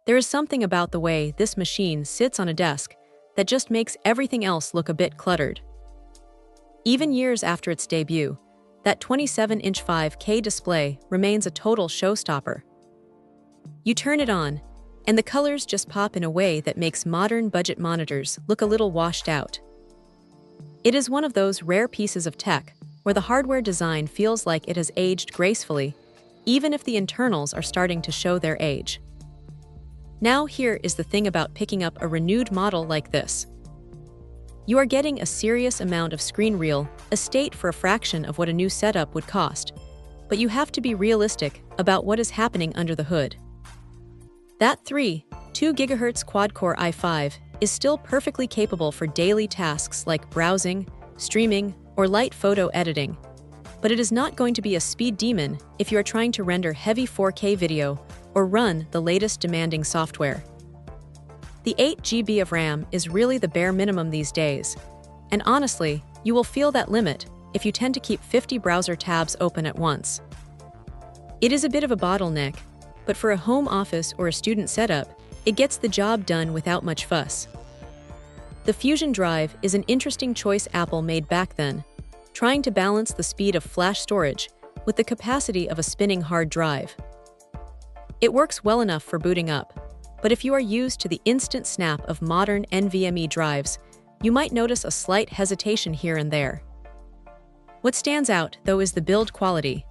There is something about the way this machine sits on a desk that just makes everything else look a bit cluttered. Even years after its debut, that 27-inch 5K display remains a total showstopper. You turn it on, and the colors just pop in a way that makes modern budget monitors look a little washed out. It is one of those rare pieces of tech where the hardware design feels like it has aged gracefully, even if the internals are starting to show their age. Now here is the thing about picking up a renewed model like this. You are getting a serious amount of screen real estate for a fraction of what a new setup would cost, but you have to be realistic about what is happening under the hood. That 2 GHz quad-core i5 is still perfectly capable for daily tasks like browsing, streaming, or light photo editing, but it is not going to be a speed demon if you are trying to render heavy 4K video or run the latest demanding software. The 8 GB of RAM is really the bare minimum these days, and honestly, you will feel that limit if you tend to keep 50 browser tabs open at once. It is a bit of a bottleneck, but for a home office or a student setup, it gets the job done without much fuss. The Fusion Drive is an interesting choice Apple made back then, trying to balance the speed of flash storage with the capacity of a spinning hard drive. It works well enough for booting up, but if you are used to the instant snap of modern NVMe drives, you might notice a slight hesitation here and there. What stands out, though, is the build quality.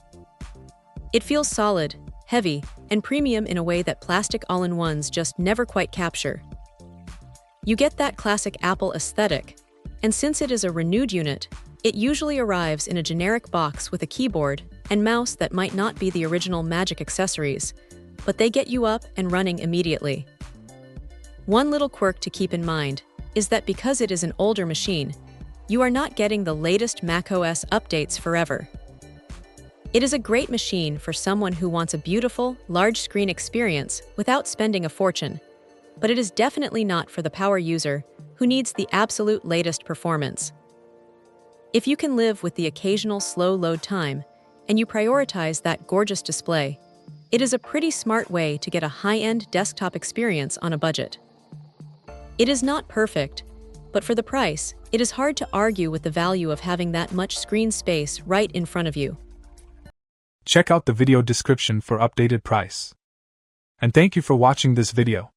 It feels solid, heavy, and premium in a way that plastic all-in-ones just never quite capture. You get that classic Apple aesthetic, and since it is a renewed unit, it usually arrives in a generic box with a keyboard and mouse that might not be the original Magic accessories, but they get you up and running immediately. One little quirk to keep in mind is that because it is an older machine, you are not getting the latest macOS updates forever. It is a great machine for someone who wants a beautiful, large-screen experience without spending a fortune, but it is definitely not for the power user who needs the absolute latest performance. If you can live with the occasional slow load time, and you prioritize that gorgeous display, it is a pretty smart way to get a high-end desktop experience on a budget. It is not perfect, but for the price, it is hard to argue with the value of having that much screen space right in front of you. Check out the video description for updated price. And thank you for watching this video.